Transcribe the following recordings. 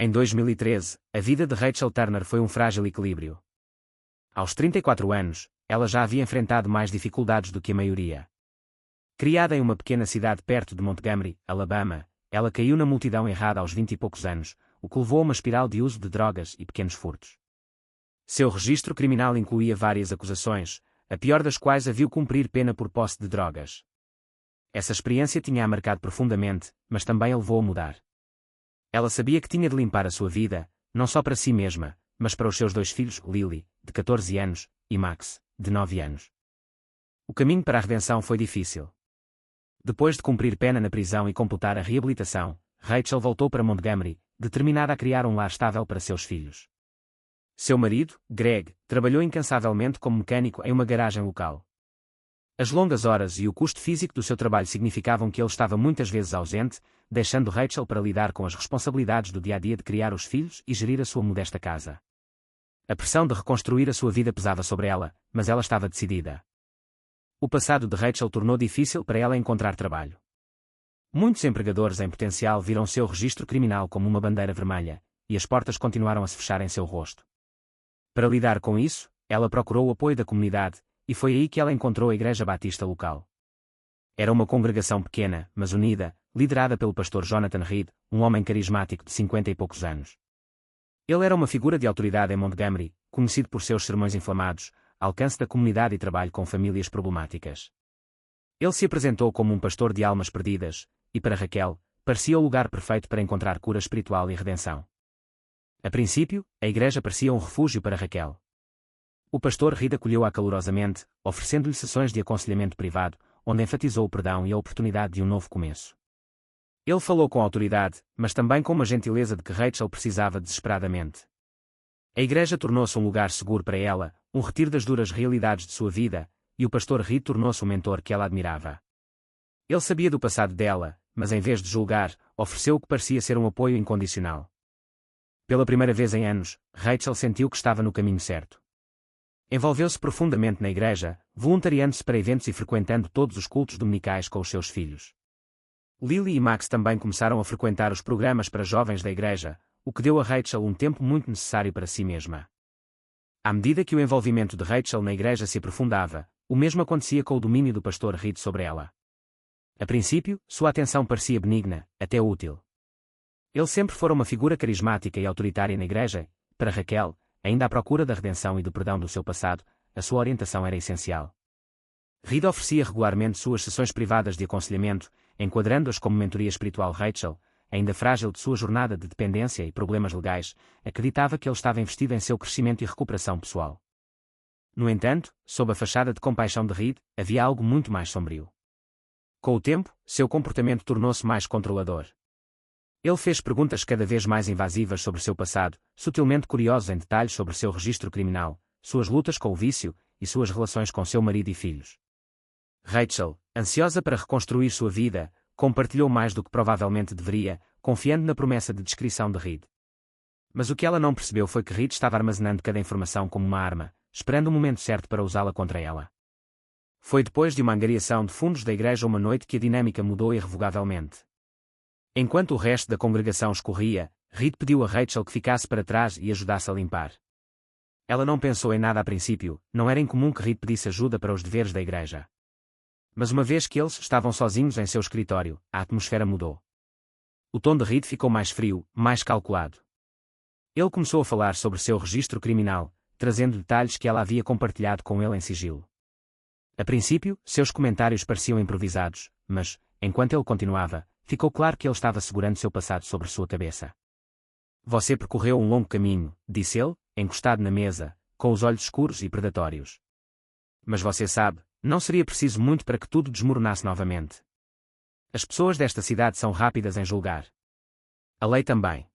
Em 2013, a vida de Rachel Turner foi um frágil equilíbrio. Aos 34 anos, ela já havia enfrentado mais dificuldades do que a maioria. Criada em uma pequena cidade perto de Montgomery, Alabama, ela caiu na multidão errada aos 20 e poucos anos, o que levou a uma espiral de uso de drogas e pequenos furtos. Seu registro criminal incluía várias acusações, a pior das quais a viu cumprir pena por posse de drogas. Essa experiência tinha-a marcado profundamente, mas também a levou a mudar. Ela sabia que tinha de limpar a sua vida, não só para si mesma, mas para os seus dois filhos, Lily, de 14 anos, e Max, de 9 anos. O caminho para a redenção foi difícil. Depois de cumprir pena na prisão e completar a reabilitação, Rachel voltou para Montgomery, determinada a criar um lar estável para seus filhos. Seu marido, Greg, trabalhou incansavelmente como mecânico em uma garagem local. As longas horas e o custo físico do seu trabalho significavam que ele estava muitas vezes ausente, deixando Rachel para lidar com as responsabilidades do dia-a-dia de criar os filhos e gerir a sua modesta casa. A pressão de reconstruir a sua vida pesava sobre ela, mas ela estava decidida. O passado de Rachel tornou difícil para ela encontrar trabalho. Muitos empregadores em potencial viram seu registro criminal como uma bandeira vermelha, e as portas continuaram a se fechar em seu rosto. Para lidar com isso, ela procurou o apoio da comunidade, e foi aí que ela encontrou a Igreja Batista local. Era uma congregação pequena, mas unida, liderada pelo pastor Jonathan Reed, um homem carismático de 50 e poucos anos. Ele era uma figura de autoridade em Montgomery, conhecido por seus sermões inflamados, alcance da comunidade e trabalho com famílias problemáticas. Ele se apresentou como um pastor de almas perdidas, e para Raquel, parecia o lugar perfeito para encontrar cura espiritual e redenção. A princípio, a igreja parecia um refúgio para Raquel. O pastor Reed acolheu-a calorosamente, oferecendo-lhe sessões de aconselhamento privado, onde enfatizou o perdão e a oportunidade de um novo começo. Ele falou com autoridade, mas também com uma gentileza de que Rachel precisava desesperadamente. A igreja tornou-se um lugar seguro para ela, um retiro das duras realidades de sua vida, e o pastor Reed tornou-se um mentor que ela admirava. Ele sabia do passado dela, mas em vez de julgar, ofereceu o que parecia ser um apoio incondicional. Pela primeira vez em anos, Rachel sentiu que estava no caminho certo. Envolveu-se profundamente na igreja, voluntariando-se para eventos e frequentando todos os cultos dominicais com os seus filhos. Lily e Max também começaram a frequentar os programas para jovens da igreja, o que deu a Rachel um tempo muito necessário para si mesma. À medida que o envolvimento de Rachel na igreja se aprofundava, o mesmo acontecia com o domínio do pastor Reed sobre ela. A princípio, sua atenção parecia benigna, até útil. Ele sempre fora uma figura carismática e autoritária na igreja. Para Raquel, ainda à procura da redenção e do perdão do seu passado, a sua orientação era essencial. Reed oferecia regularmente suas sessões privadas de aconselhamento, enquadrando-as como mentoria espiritual. Rachel, ainda frágil de sua jornada de dependência e problemas legais, acreditava que ele estava investido em seu crescimento e recuperação pessoal. No entanto, sob a fachada de compaixão de Reed, havia algo muito mais sombrio. Com o tempo, seu comportamento tornou-se mais controlador. Ele fez perguntas cada vez mais invasivas sobre seu passado, sutilmente curioso em detalhes sobre seu registro criminal, suas lutas com o vício e suas relações com seu marido e filhos. Rachel, ansiosa para reconstruir sua vida, compartilhou mais do que provavelmente deveria, confiando na promessa de descrição de Reed. Mas o que ela não percebeu foi que Reed estava armazenando cada informação como uma arma, esperando o momento certo para usá-la contra ela. Foi depois de uma angariação de fundos da igreja uma noite que a dinâmica mudou irrevogavelmente. Enquanto o resto da congregação escorria, Reed pediu a Rachel que ficasse para trás e ajudasse a limpar. Ela não pensou em nada a princípio, não era incomum que Reed pedisse ajuda para os deveres da igreja. Mas uma vez que eles estavam sozinhos em seu escritório, a atmosfera mudou. O tom de Reed ficou mais frio, mais calculado. Ele começou a falar sobre seu registro criminal, trazendo detalhes que ela havia compartilhado com ele em sigilo. A princípio, seus comentários pareciam improvisados, mas, enquanto ele continuava, ficou claro que ele estava segurando seu passado sobre sua cabeça. Você percorreu um longo caminho, disse ele, encostado na mesa, com os olhos escuros e predatórios. Mas você sabe, não seria preciso muito para que tudo desmoronasse novamente. As pessoas desta cidade são rápidas em julgar. A lei também.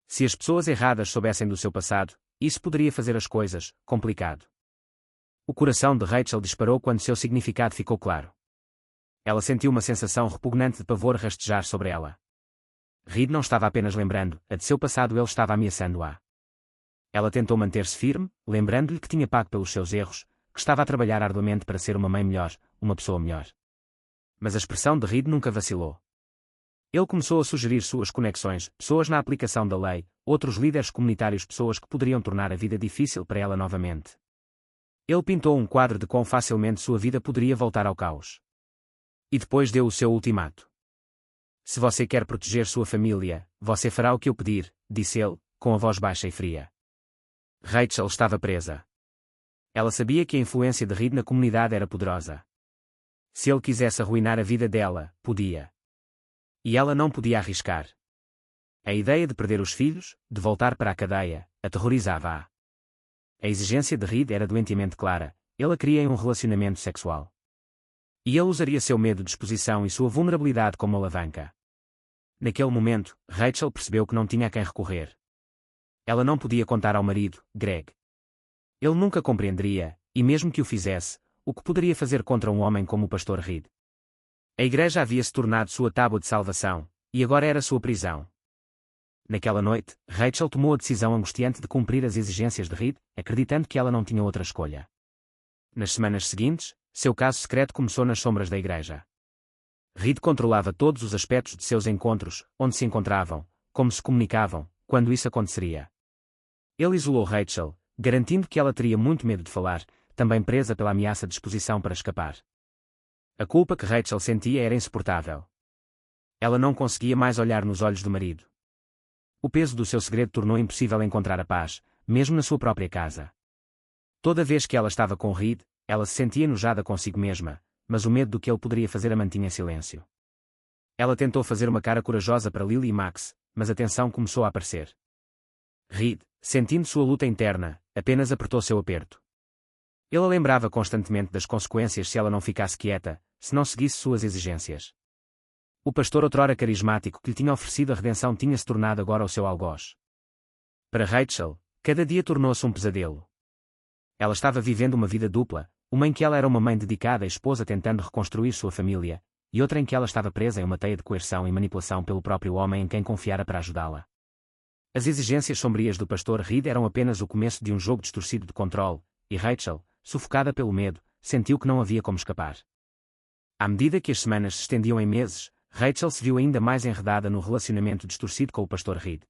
Se as pessoas erradas soubessem do seu passado, isso poderia fazer as coisas complicado. O coração de Rachel disparou quando seu significado ficou claro. Ela sentiu uma sensação repugnante de pavor rastejar sobre ela. Reed não estava apenas lembrando-a de seu passado, ele estava ameaçando-a. Ela tentou manter-se firme, lembrando-lhe que tinha pago pelos seus erros, que estava a trabalhar arduamente para ser uma mãe melhor, uma pessoa melhor. Mas a expressão de Reed nunca vacilou. Ele começou a sugerir suas conexões, pessoas na aplicação da lei, outros líderes comunitários, pessoas que poderiam tornar a vida difícil para ela novamente. Ele pintou um quadro de quão facilmente sua vida poderia voltar ao caos. E depois deu o seu ultimato. Se você quer proteger sua família, você fará o que eu pedir, disse ele, com a voz baixa e fria. Rachel estava presa. Ela sabia que a influência de Reed na comunidade era poderosa. Se ele quisesse arruinar a vida dela, podia. E ela não podia arriscar. A ideia de perder os filhos, de voltar para a cadeia, aterrorizava-a. A exigência de Reed era doentiamente clara, ele a queria em um relacionamento sexual. E ele usaria seu medo de exposição e sua vulnerabilidade como alavanca. Naquele momento, Rachel percebeu que não tinha a quem recorrer. Ela não podia contar ao marido, Greg. Ele nunca compreenderia, e mesmo que o fizesse, o que poderia fazer contra um homem como o pastor Reed. A igreja havia se tornado sua tábua de salvação, e agora era sua prisão. Naquela noite, Rachel tomou a decisão angustiante de cumprir as exigências de Reed, acreditando que ela não tinha outra escolha. Nas semanas seguintes, seu caso secreto começou nas sombras da igreja. Reed controlava todos os aspectos de seus encontros, onde se encontravam, como se comunicavam, quando isso aconteceria. Ele isolou Rachel, garantindo que ela teria muito medo de falar, também presa pela ameaça de exposição para escapar. A culpa que Rachel sentia era insuportável. Ela não conseguia mais olhar nos olhos do marido. O peso do seu segredo tornou impossível encontrar a paz, mesmo na sua própria casa. Toda vez que ela estava com Reed, ela se sentia enojada consigo mesma, mas o medo do que ele poderia fazer a mantinha em silêncio. Ela tentou fazer uma cara corajosa para Lily e Max, mas a tensão começou a aparecer. Reed, sentindo sua luta interna, apenas apertou seu aperto. Ele a lembrava constantemente das consequências se ela não ficasse quieta, se não seguisse suas exigências. O pastor outrora carismático que lhe tinha oferecido a redenção tinha se tornado agora o seu algoz. Para Rachel, cada dia tornou-se um pesadelo. Ela estava vivendo uma vida dupla, uma em que ela era uma mãe dedicada e esposa tentando reconstruir sua família, e outra em que ela estava presa em uma teia de coerção e manipulação pelo próprio homem em quem confiara para ajudá-la. As exigências sombrias do pastor Reed eram apenas o começo de um jogo distorcido de controle, e Rachel, sufocada pelo medo, sentiu que não havia como escapar. À medida que as semanas se estendiam em meses, Rachel se viu ainda mais enredada no relacionamento distorcido com o pastor Reed.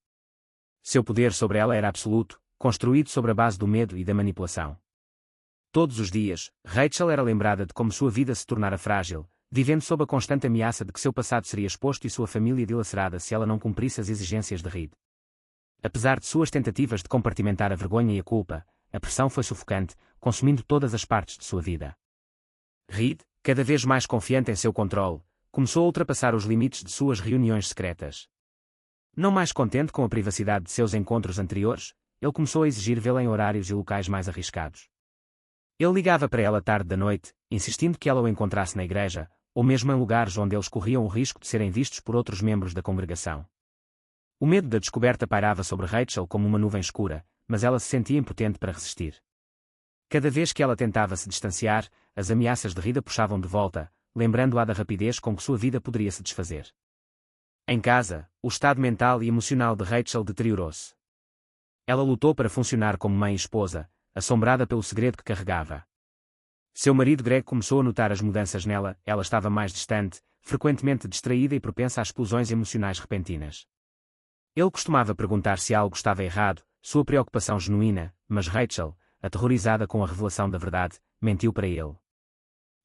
Seu poder sobre ela era absoluto, construído sobre a base do medo e da manipulação. Todos os dias, Rachel era lembrada de como sua vida se tornara frágil, vivendo sob a constante ameaça de que seu passado seria exposto e sua família dilacerada se ela não cumprisse as exigências de Reed. Apesar de suas tentativas de compartimentar a vergonha e a culpa, a pressão foi sufocante, consumindo todas as partes de sua vida. Reed, cada vez mais confiante em seu controle, começou a ultrapassar os limites de suas reuniões secretas. Não mais contente com a privacidade de seus encontros anteriores, ele começou a exigir vê-la em horários e locais mais arriscados. Ele ligava para ela tarde da noite, insistindo que ela o encontrasse na igreja, ou mesmo em lugares onde eles corriam o risco de serem vistos por outros membros da congregação. O medo da descoberta pairava sobre Rachel como uma nuvem escura, mas ela se sentia impotente para resistir. Cada vez que ela tentava se distanciar, as ameaças de Reed a puxavam de volta, lembrando-a da rapidez com que sua vida poderia se desfazer. Em casa, o estado mental e emocional de Rachel deteriorou-se. Ela lutou para funcionar como mãe e esposa, assombrada pelo segredo que carregava. Seu marido Greg começou a notar as mudanças nela, ela estava mais distante, frequentemente distraída e propensa a explosões emocionais repentinas. Ele costumava perguntar se algo estava errado, sua preocupação genuína, mas Rachel, aterrorizada com a revelação da verdade, mentiu para ele.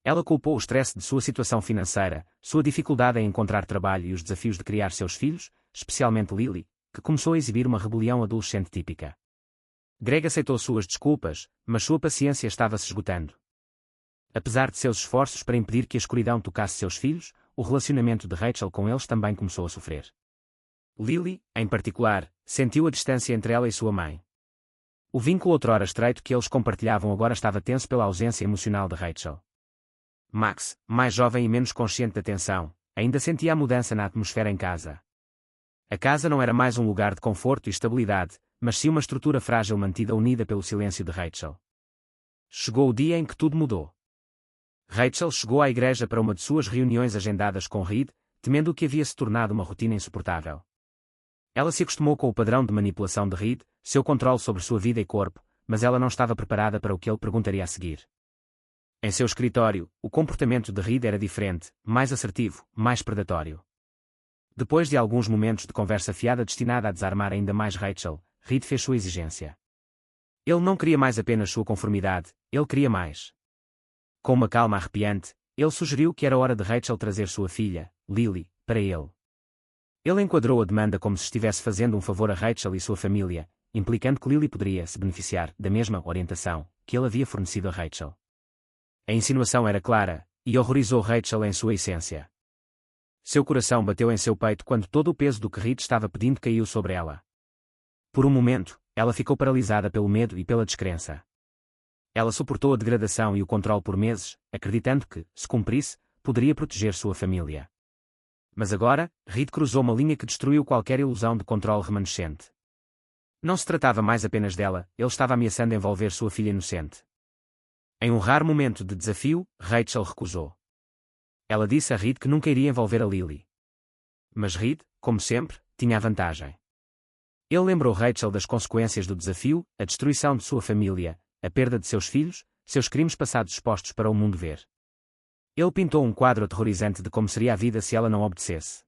Ela culpou o estresse de sua situação financeira, sua dificuldade em encontrar trabalho e os desafios de criar seus filhos, especialmente Lily, que começou a exibir uma rebelião adolescente típica. Greg aceitou suas desculpas, mas sua paciência estava se esgotando. Apesar de seus esforços para impedir que a escuridão tocasse seus filhos, o relacionamento de Rachel com eles também começou a sofrer. Lily, em particular, sentiu a distância entre ela e sua mãe. O vínculo outrora estreito que eles compartilhavam agora estava tenso pela ausência emocional de Rachel. Max, mais jovem e menos consciente da tensão, ainda sentia a mudança na atmosfera em casa. A casa não era mais um lugar de conforto e estabilidade, mas sim uma estrutura frágil mantida unida pelo silêncio de Rachel. Chegou o dia em que tudo mudou. Rachel chegou à igreja para uma de suas reuniões agendadas com Reed, temendo o que havia se tornado uma rotina insuportável. Ela se acostumou com o padrão de manipulação de Reed, seu controle sobre sua vida e corpo, mas ela não estava preparada para o que ele perguntaria a seguir. Em seu escritório, o comportamento de Reed era diferente, mais assertivo, mais predatório. Depois de alguns momentos de conversa fiada destinada a desarmar ainda mais Rachel, Reed fez sua exigência. Ele não queria mais apenas sua conformidade, ele queria mais. Com uma calma arrepiante, ele sugeriu que era hora de Rachel trazer sua filha, Lily, para ele. Ele enquadrou a demanda como se estivesse fazendo um favor a Rachel e sua família, implicando que Lily poderia se beneficiar da mesma orientação que ele havia fornecido a Rachel. A insinuação era clara, e horrorizou Rachel em sua essência. Seu coração bateu em seu peito quando todo o peso do que Reed estava pedindo caiu sobre ela. Por um momento, ela ficou paralisada pelo medo e pela descrença. Ela suportou a degradação e o controle por meses, acreditando que, se cumprisse, poderia proteger sua família. Mas agora, Reed cruzou uma linha que destruiu qualquer ilusão de controle remanescente. Não se tratava mais apenas dela, ele estava ameaçando envolver sua filha inocente. Em um raro momento de desafio, Rachel recusou. Ela disse a Reed que nunca iria envolver a Lily. Mas Reed, como sempre, tinha a vantagem. Ele lembrou Rachel das consequências do desafio, a destruição de sua família, a perda de seus filhos, seus crimes passados expostos para o mundo ver. Ele pintou um quadro aterrorizante de como seria a vida se ela não obedecesse.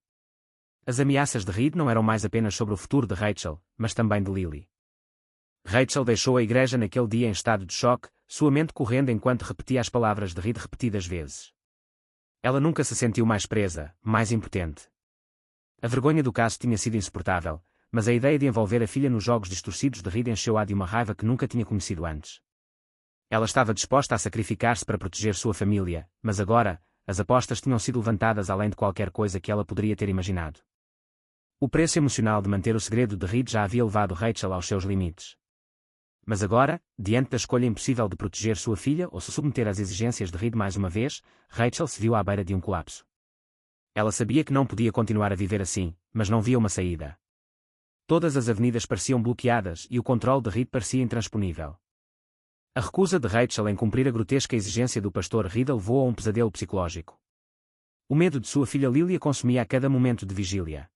As ameaças de Reed não eram mais apenas sobre o futuro de Rachel, mas também de Lily. Rachel deixou a igreja naquele dia em estado de choque, sua mente correndo enquanto repetia as palavras de Reed repetidas vezes. Ela nunca se sentiu mais presa, mais impotente. A vergonha do caso tinha sido insuportável, mas a ideia de envolver a filha nos jogos distorcidos de Reed encheu-a de uma raiva que nunca tinha conhecido antes. Ela estava disposta a sacrificar-se para proteger sua família, mas agora, as apostas tinham sido levantadas além de qualquer coisa que ela poderia ter imaginado. O preço emocional de manter o segredo de Reed já havia levado Rachel aos seus limites. Mas agora, diante da escolha impossível de proteger sua filha ou se submeter às exigências de Reed mais uma vez, Rachel se viu à beira de um colapso. Ela sabia que não podia continuar a viver assim, mas não via uma saída. Todas as avenidas pareciam bloqueadas e o controle de Reed parecia intransponível. A recusa de Rachel em cumprir a grotesca exigência do pastor Reed levou a um pesadelo psicológico. O medo de sua filha Lily a consumia a cada momento de vigília.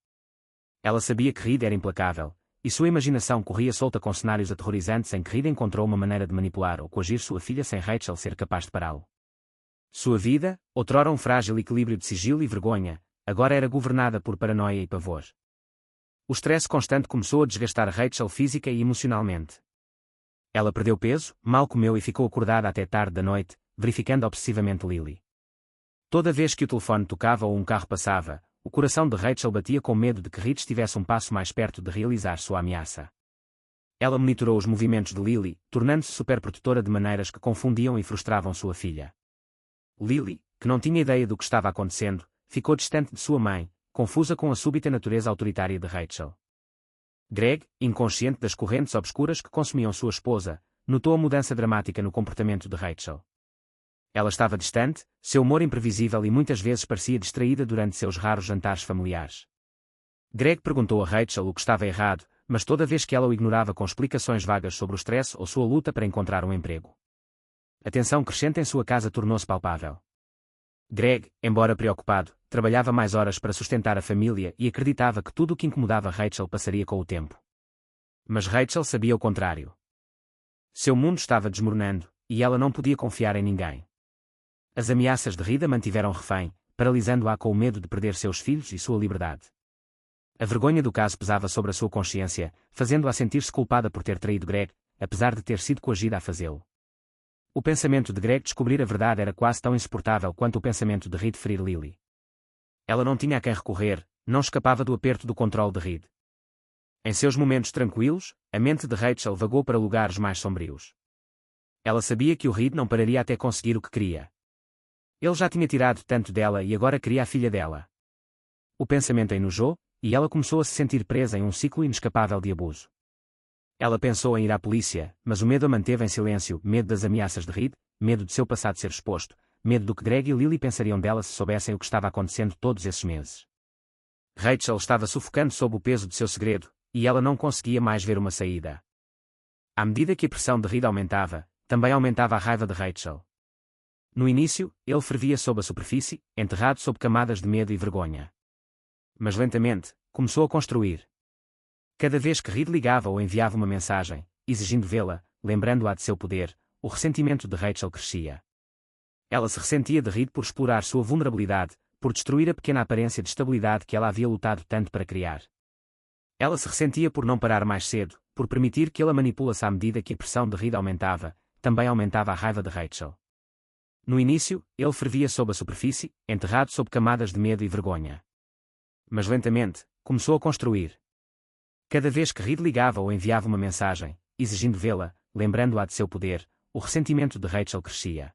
Ela sabia que Reed era implacável, e sua imaginação corria solta com cenários aterrorizantes em que Reed encontrou uma maneira de manipular ou coagir sua filha sem Rachel ser capaz de pará-lo. Sua vida, outrora um frágil equilíbrio de sigilo e vergonha, agora era governada por paranoia e pavor. O estresse constante começou a desgastar Rachel física e emocionalmente. Ela perdeu peso, mal comeu e ficou acordada até tarde da noite, verificando obsessivamente Lily. Toda vez que o telefone tocava ou um carro passava, o coração de Rachel batia com medo de que Reed estivesse um passo mais perto de realizar sua ameaça. Ela monitorou os movimentos de Lily, tornando-se superprotetora de maneiras que confundiam e frustravam sua filha. Lily, que não tinha ideia do que estava acontecendo, ficou distante de sua mãe, confusa com a súbita natureza autoritária de Rachel. Greg, inconsciente das correntes obscuras que consumiam sua esposa, notou a mudança dramática no comportamento de Rachel. Ela estava distante, seu humor imprevisível e muitas vezes parecia distraída durante seus raros jantares familiares. Greg perguntou a Rachel o que estava errado, mas toda vez que ela o ignorava com explicações vagas sobre o stress ou sua luta para encontrar um emprego. A tensão crescente em sua casa tornou-se palpável. Greg, embora preocupado, trabalhava mais horas para sustentar a família e acreditava que tudo o que incomodava Rachel passaria com o tempo. Mas Rachel sabia o contrário. Seu mundo estava desmoronando, e ela não podia confiar em ninguém. As ameaças de Reed a mantiveram refém, paralisando-a com o medo de perder seus filhos e sua liberdade. A vergonha do caso pesava sobre a sua consciência, fazendo-a sentir-se culpada por ter traído Greg, apesar de ter sido coagida a fazê-lo. O pensamento de Greg descobrir a verdade era quase tão insuportável quanto o pensamento de Reed ferir Lily. Ela não tinha a quem recorrer, não escapava do aperto do controle de Reed. Em seus momentos tranquilos, a mente de Rachel vagou para lugares mais sombrios. Ela sabia que o Reed não pararia até conseguir o que queria. Ele já tinha tirado tanto dela e agora queria a filha dela. O pensamento a enojou, e ela começou a se sentir presa em um ciclo inescapável de abuso. Ela pensou em ir à polícia, mas o medo a manteve em silêncio, medo das ameaças de Reed, medo de seu passado ser exposto, medo do que Greg e Lily pensariam dela se soubessem o que estava acontecendo todos esses meses. Rachel estava sufocando sob o peso de seu segredo, e ela não conseguia mais ver uma saída. À medida que a pressão de Reed aumentava, também aumentava a raiva de Rachel. No início, ele fervia sob a superfície, enterrado sob camadas de medo e vergonha. Mas lentamente, começou a construir. Cada vez que Reed ligava ou enviava uma mensagem, exigindo vê-la, lembrando-a de seu poder, o ressentimento de Rachel crescia. Ela se ressentia de Reed por explorar sua vulnerabilidade, por destruir a pequena aparência de estabilidade que ela havia lutado tanto para criar. Ela se ressentia por não parar mais cedo, por permitir que ele a manipulasse à medida que a pressão de Reed aumentava, também aumentava a raiva de Rachel. No início, ele fervia sob a superfície, enterrado sob camadas de medo e vergonha. Mas lentamente, começou a construir. Cada vez que Reed ligava ou enviava uma mensagem, exigindo vê-la, lembrando-a de seu poder, o ressentimento de Rachel crescia.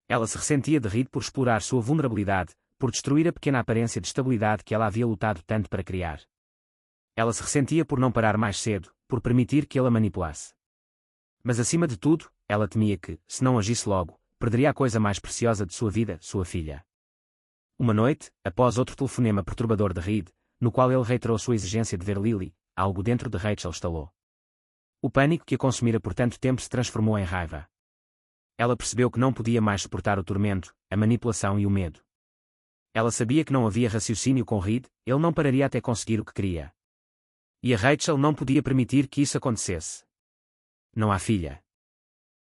Ela se ressentia de Reed por explorar sua vulnerabilidade, por destruir a pequena aparência de estabilidade que ela havia lutado tanto para criar. Ela se ressentia por não parar mais cedo, por permitir que ele a manipulasse. Mas acima de tudo, ela temia que, se não agisse logo, perderia a coisa mais preciosa de sua vida, sua filha. Uma noite, após outro telefonema perturbador de Reed, no qual ele reiterou sua exigência de ver Lily, algo dentro de Rachel estalou. O pânico que a consumira por tanto tempo se transformou em raiva. Ela percebeu que não podia mais suportar o tormento, a manipulação e o medo. Ela sabia que não havia raciocínio com Reed, ele não pararia até conseguir o que queria. E a Rachel não podia permitir que isso acontecesse. Não há filha.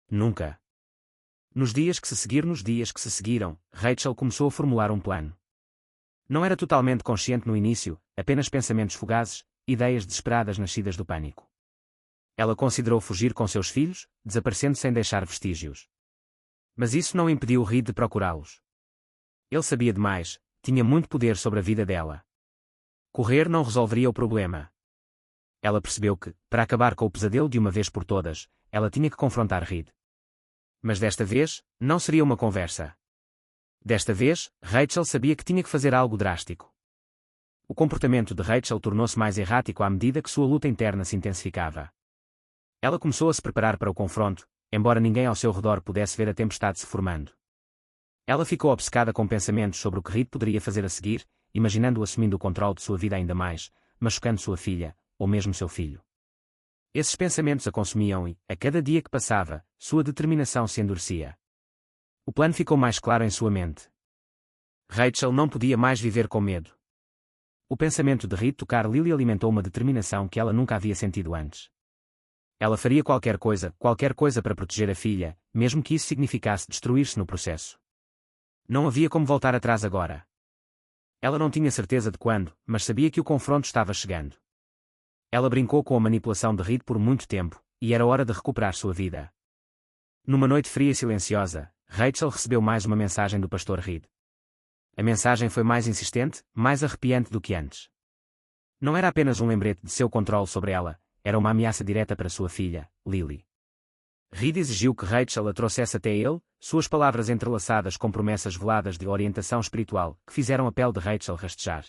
Nunca. Nos dias que se seguiram, Rachel começou a formular um plano. Não era totalmente consciente no início, apenas pensamentos fugazes, ideias desesperadas nascidas do pânico. Ela considerou fugir com seus filhos, desaparecendo sem deixar vestígios. Mas isso não impediu Reed de procurá-los. Ele sabia demais, tinha muito poder sobre a vida dela. Correr não resolveria o problema. Ela percebeu que, para acabar com o pesadelo de uma vez por todas, ela tinha que confrontar Reed. Mas desta vez, não seria uma conversa. Desta vez, Rachel sabia que tinha que fazer algo drástico. O comportamento de Rachel tornou-se mais errático à medida que sua luta interna se intensificava. Ela começou a se preparar para o confronto, embora ninguém ao seu redor pudesse ver a tempestade se formando. Ela ficou obcecada com pensamentos sobre o que Reed poderia fazer a seguir, imaginando-o assumindo o controle de sua vida ainda mais, machucando sua filha, ou mesmo seu filho. Esses pensamentos a consumiam e, a cada dia que passava, sua determinação se endurecia. O plano ficou mais claro em sua mente. Rachel não podia mais viver com medo. O pensamento de Reed tocar Lily alimentou uma determinação que ela nunca havia sentido antes. Ela faria qualquer coisa para proteger a filha, mesmo que isso significasse destruir-se no processo. Não havia como voltar atrás agora. Ela não tinha certeza de quando, mas sabia que o confronto estava chegando. Ela brincou com a manipulação de Reed por muito tempo, e era hora de recuperar sua vida. Numa noite fria e silenciosa, Rachel recebeu mais uma mensagem do pastor Reed. A mensagem foi mais insistente, mais arrepiante do que antes. Não era apenas um lembrete de seu controle sobre ela, era uma ameaça direta para sua filha, Lily. Reed exigiu que Rachel a trouxesse até ele, suas palavras entrelaçadas com promessas veladas de orientação espiritual, que fizeram a pele de Rachel rastejar.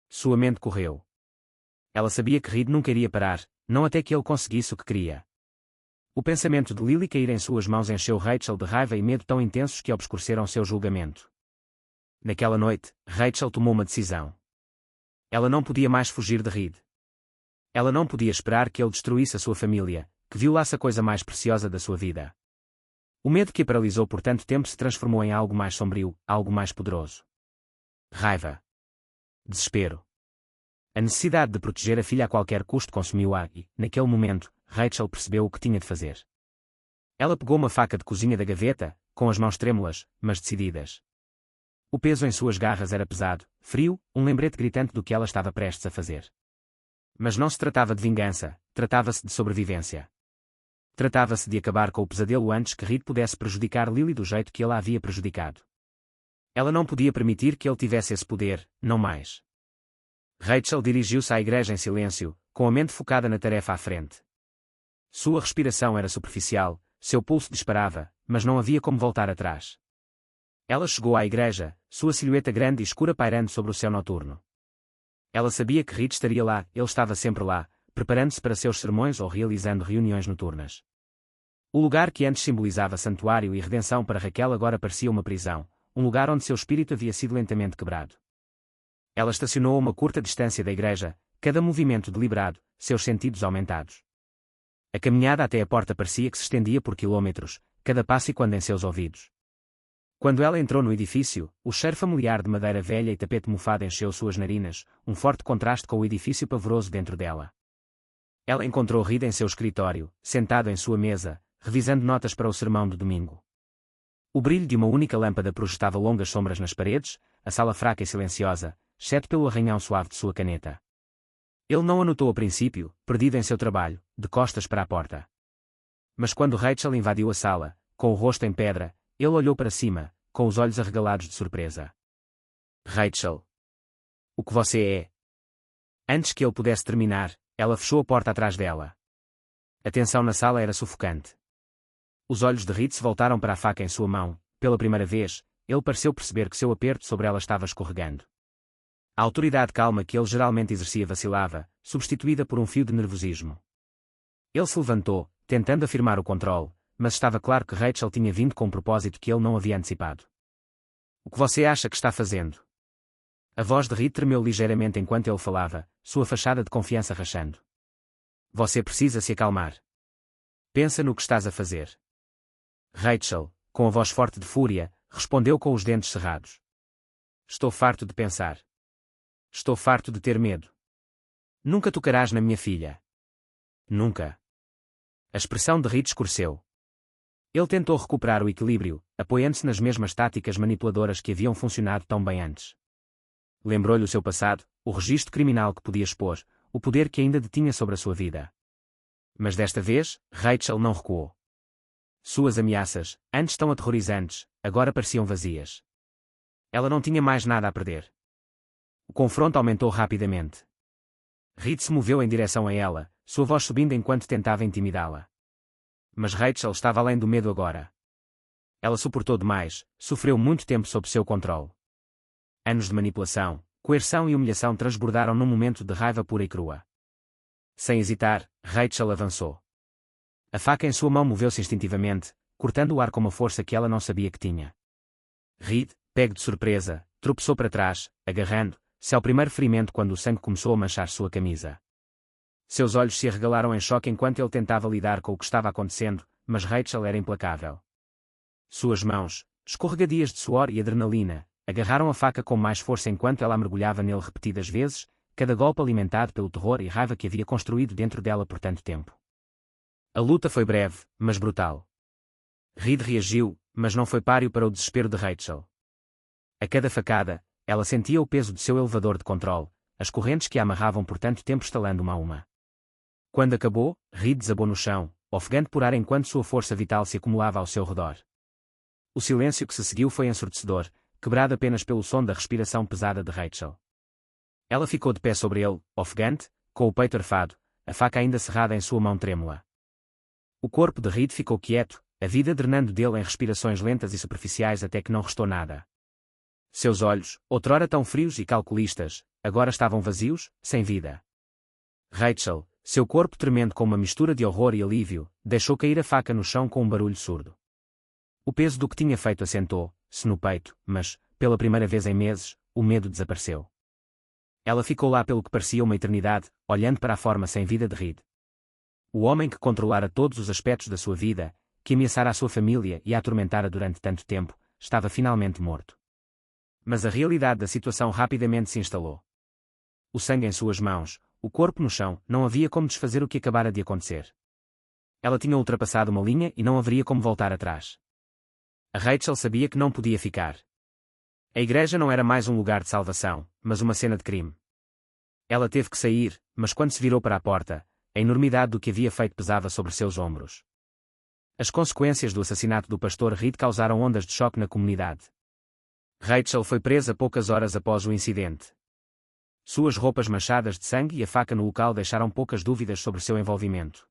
Sua mente correu. Ela sabia que Reed nunca iria parar, não até que ele conseguisse o que queria. O pensamento de Lily cair em suas mãos encheu Rachel de raiva e medo tão intensos que obscureceram seu julgamento. Naquela noite, Rachel tomou uma decisão. Ela não podia mais fugir de Reed. Ela não podia esperar que ele destruísse a sua família, que violasse a coisa mais preciosa da sua vida. O medo que a paralisou por tanto tempo se transformou em algo mais sombrio, algo mais poderoso. Raiva. Desespero. A necessidade de proteger a filha a qualquer custo consumiu-a e, naquele momento, Rachel percebeu o que tinha de fazer. Ela pegou uma faca de cozinha da gaveta, com as mãos trêmulas, mas decididas. O peso em suas garras era pesado, frio, um lembrete gritante do que ela estava prestes a fazer. Mas não se tratava de vingança, tratava-se de sobrevivência. Tratava-se de acabar com o pesadelo antes que Reed pudesse prejudicar Lily do jeito que ele a havia prejudicado. Ela não podia permitir que ele tivesse esse poder, não mais. Rachel dirigiu-se à igreja em silêncio, com a mente focada na tarefa à frente. Sua respiração era superficial, seu pulso disparava, mas não havia como voltar atrás. Ela chegou à igreja, sua silhueta grande e escura pairando sobre o céu noturno. Ela sabia que Reed estaria lá, ele estava sempre lá, preparando-se para seus sermões ou realizando reuniões noturnas. O lugar que antes simbolizava santuário e redenção para Raquel agora parecia uma prisão, um lugar onde seu espírito havia sido lentamente quebrado. Ela estacionou a uma curta distância da igreja, cada movimento deliberado, seus sentidos aumentados. A caminhada até a porta parecia que se estendia por quilômetros, cada passo ecoando em seus ouvidos. Quando ela entrou no edifício, o cheiro familiar de madeira velha e tapete mofado encheu suas narinas, um forte contraste com o edifício pavoroso dentro dela. Ela encontrou Reed em seu escritório, sentado em sua mesa, revisando notas para o sermão de domingo. O brilho de uma única lâmpada projetava longas sombras nas paredes, a sala fraca e silenciosa, exceto pelo arranhão suave de sua caneta. Ele não a notou a princípio, perdido em seu trabalho, de costas para a porta. Mas quando Rachel invadiu a sala, com o rosto em pedra, ele olhou para cima, com os olhos arregalados de surpresa. Rachel. O que você é? Antes que ele pudesse terminar, ela fechou a porta atrás dela. A tensão na sala era sufocante. Os olhos de Reed se voltaram para a faca em sua mão. Pela primeira vez, ele pareceu perceber que seu aperto sobre ela estava escorregando. A autoridade calma que ele geralmente exercia vacilava, substituída por um fio de nervosismo. Ele se levantou, tentando afirmar o controle, mas estava claro que Rachel tinha vindo com um propósito que ele não havia antecipado. O que você acha que está fazendo? A voz de Reed tremeu ligeiramente enquanto ele falava, sua fachada de confiança rachando. Você precisa se acalmar. Pensa no que estás a fazer. Rachel, com a voz forte de fúria, respondeu com os dentes cerrados. Estou farto de pensar. Estou farto de ter medo. Nunca tocarás na minha filha. Nunca. A expressão de Reed escureceu. Ele tentou recuperar o equilíbrio, apoiando-se nas mesmas táticas manipuladoras que haviam funcionado tão bem antes. Lembrou-lhe o seu passado, o registro criminal que podia expor, o poder que ainda detinha sobre a sua vida. Mas desta vez, Rachel não recuou. Suas ameaças, antes tão aterrorizantes, agora pareciam vazias. Ela não tinha mais nada a perder. O confronto aumentou rapidamente. Reed se moveu em direção a ela, sua voz subindo enquanto tentava intimidá-la. Mas Rachel estava além do medo agora. Ela suportou demais, sofreu muito tempo sob seu controle. Anos de manipulação, coerção e humilhação transbordaram num momento de raiva pura e crua. Sem hesitar, Rachel avançou. A faca em sua mão moveu-se instintivamente, cortando o ar com uma força que ela não sabia que tinha. Reed, pego de surpresa, tropeçou para trás, agarrando-se ao primeiro ferimento quando o sangue começou a manchar sua camisa. Seus olhos se arregalaram em choque enquanto ele tentava lidar com o que estava acontecendo, mas Rachel era implacável. Suas mãos, escorregadias de suor e adrenalina, agarraram a faca com mais força enquanto ela mergulhava nele repetidas vezes, cada golpe alimentado pelo terror e raiva que havia construído dentro dela por tanto tempo. A luta foi breve, mas brutal. Reed reagiu, mas não foi páreo para o desespero de Rachel. A cada facada, ela sentia o peso de seu elevador de controle, as correntes que a amarravam por tanto tempo estalando uma a uma. Quando acabou, Reed desabou no chão, ofegante por ar enquanto sua força vital se acumulava ao seu redor. O silêncio que se seguiu foi ensurdecedor, quebrado apenas pelo som da respiração pesada de Rachel. Ela ficou de pé sobre ele, ofegante, com o peito arfado, a faca ainda cerrada em sua mão trêmula. O corpo de Reed ficou quieto, a vida drenando dele em respirações lentas e superficiais até que não restou nada. Seus olhos, outrora tão frios e calculistas, agora estavam vazios, sem vida. Rachel, seu corpo tremendo com uma mistura de horror e alívio, deixou cair a faca no chão com um barulho surdo. O peso do que tinha feito assentou-se no peito, mas, pela primeira vez em meses, o medo desapareceu. Ela ficou lá pelo que parecia uma eternidade, olhando para a forma sem vida de Reed. O homem que controlara todos os aspectos da sua vida, que ameaçara a sua família e a atormentara durante tanto tempo, estava finalmente morto. Mas a realidade da situação rapidamente se instalou. O sangue em suas mãos, o corpo no chão, não havia como desfazer o que acabara de acontecer. Ela tinha ultrapassado uma linha e não haveria como voltar atrás. A Rachel sabia que não podia ficar. A igreja não era mais um lugar de salvação, mas uma cena de crime. Ela teve que sair, mas quando se virou para a porta, a enormidade do que havia feito pesava sobre seus ombros. As consequências do assassinato do pastor Reed causaram ondas de choque na comunidade. Rachel foi presa poucas horas após o incidente. Suas roupas manchadas de sangue e a faca no local deixaram poucas dúvidas sobre seu envolvimento.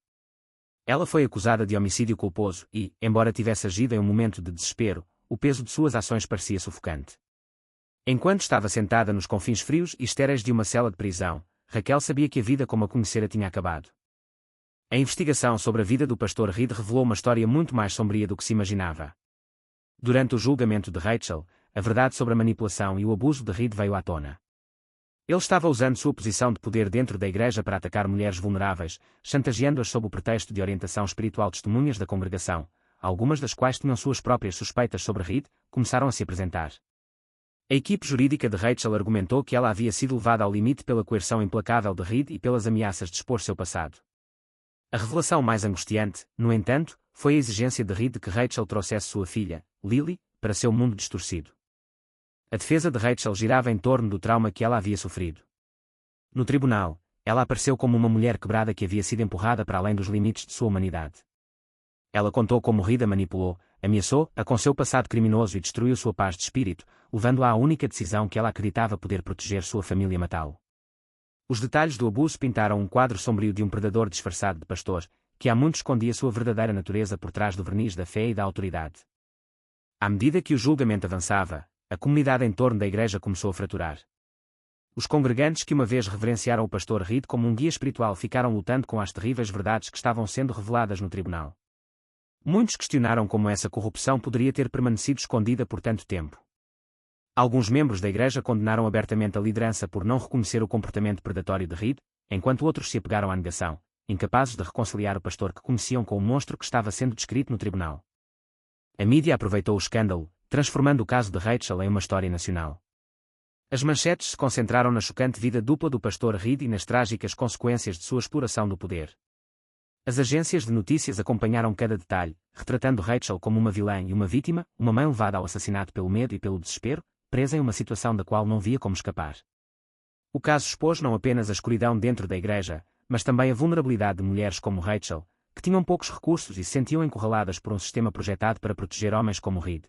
Ela foi acusada de homicídio culposo e, embora tivesse agido em um momento de desespero, o peso de suas ações parecia sufocante. Enquanto estava sentada nos confins frios e estéreis de uma cela de prisão, Raquel sabia que a vida como a conhecera tinha acabado. A investigação sobre a vida do pastor Reed revelou uma história muito mais sombria do que se imaginava. Durante o julgamento de Rachel, a verdade sobre a manipulação e o abuso de Reed veio à tona. Ele estava usando sua posição de poder dentro da igreja para atacar mulheres vulneráveis, chantageando-as sob o pretexto de orientação espiritual. Testemunhas da congregação, algumas das quais tinham suas próprias suspeitas sobre Reed, começaram a se apresentar. A equipe jurídica de Rachel argumentou que ela havia sido levada ao limite pela coerção implacável de Reed e pelas ameaças de expor seu passado. A revelação mais angustiante, no entanto, foi a exigência de Reed de que Rachel trouxesse sua filha, Lily, para seu mundo distorcido. A defesa de Rachel girava em torno do trauma que ela havia sofrido. No tribunal, ela apareceu como uma mulher quebrada que havia sido empurrada para além dos limites de sua humanidade. Ela contou como Reed a manipulou, ameaçou-a com seu passado criminoso e destruiu sua paz de espírito, levando-a à única decisão que ela acreditava poder proteger sua família e matá-lo. Os detalhes do abuso pintaram um quadro sombrio de um predador disfarçado de pastor, que há muito escondia sua verdadeira natureza por trás do verniz da fé e da autoridade. À medida que o julgamento avançava, a comunidade em torno da igreja começou a fraturar. Os congregantes que uma vez reverenciaram o pastor Reed como um guia espiritual ficaram lutando com as terríveis verdades que estavam sendo reveladas no tribunal. Muitos questionaram como essa corrupção poderia ter permanecido escondida por tanto tempo. Alguns membros da igreja condenaram abertamente a liderança por não reconhecer o comportamento predatório de Reed, enquanto outros se apegaram à negação, incapazes de reconciliar o pastor que conheciam com o monstro que estava sendo descrito no tribunal. A mídia aproveitou o escândalo, transformando o caso de Rachel em uma história nacional. As manchetes se concentraram na chocante vida dupla do pastor Reed e nas trágicas consequências de sua exploração do poder. As agências de notícias acompanharam cada detalhe, retratando Rachel como uma vilã e uma vítima, uma mãe levada ao assassinato pelo medo e pelo desespero, presa em uma situação da qual não via como escapar. O caso expôs não apenas a escuridão dentro da igreja, mas também a vulnerabilidade de mulheres como Rachel, que tinham poucos recursos e se sentiam encurraladas por um sistema projetado para proteger homens como Reed.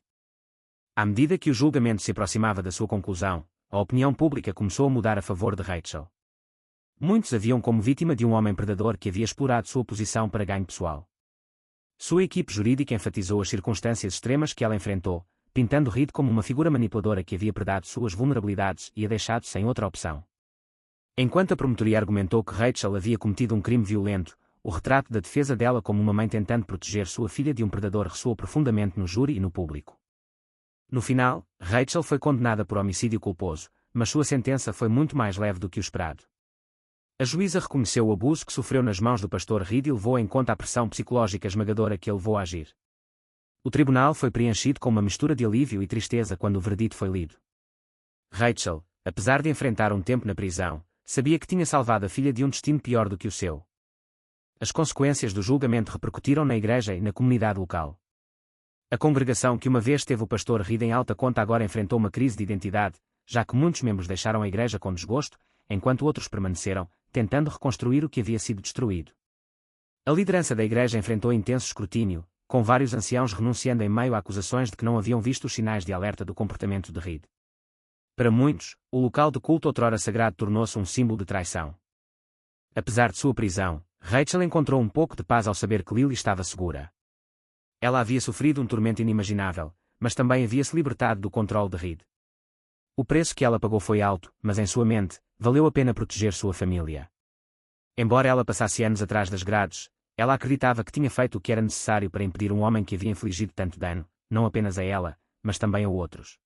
À medida que o julgamento se aproximava da sua conclusão, a opinião pública começou a mudar a favor de Rachel. Muitos a viam como vítima de um homem predador que havia explorado sua posição para ganho pessoal. Sua equipe jurídica enfatizou as circunstâncias extremas que ela enfrentou, pintando Reed como uma figura manipuladora que havia predado suas vulnerabilidades e a deixado sem outra opção. Enquanto a promotoria argumentou que Rachel havia cometido um crime violento, o retrato da defesa dela como uma mãe tentando proteger sua filha de um predador ressoou profundamente no júri e no público. No final, Rachel foi condenada por homicídio culposo, mas sua sentença foi muito mais leve do que o esperado. A juíza reconheceu o abuso que sofreu nas mãos do pastor Reed e levou em conta a pressão psicológica esmagadora que ele levou a agir. O tribunal foi preenchido com uma mistura de alívio e tristeza quando o veredito foi lido. Rachel, apesar de enfrentar um tempo na prisão, sabia que tinha salvado a filha de um destino pior do que o seu. As consequências do julgamento repercutiram na igreja e na comunidade local. A congregação que uma vez teve o pastor Reed em alta conta agora enfrentou uma crise de identidade, já que muitos membros deixaram a igreja com desgosto, enquanto outros permaneceram, tentando reconstruir o que havia sido destruído. A liderança da igreja enfrentou intenso escrutínio, com vários anciãos renunciando em meio a acusações de que não haviam visto os sinais de alerta do comportamento de Reed. Para muitos, o local de culto outrora sagrado tornou-se um símbolo de traição. Apesar de sua prisão, Rachel encontrou um pouco de paz ao saber que Lily estava segura. Ela havia sofrido um tormento inimaginável, mas também havia se libertado do controle de Reed. O preço que ela pagou foi alto, mas em sua mente, valeu a pena proteger sua família. Embora ela passasse anos atrás das grades, ela acreditava que tinha feito o que era necessário para impedir um homem que havia infligido tanto dano, não apenas a ela, mas também a outros.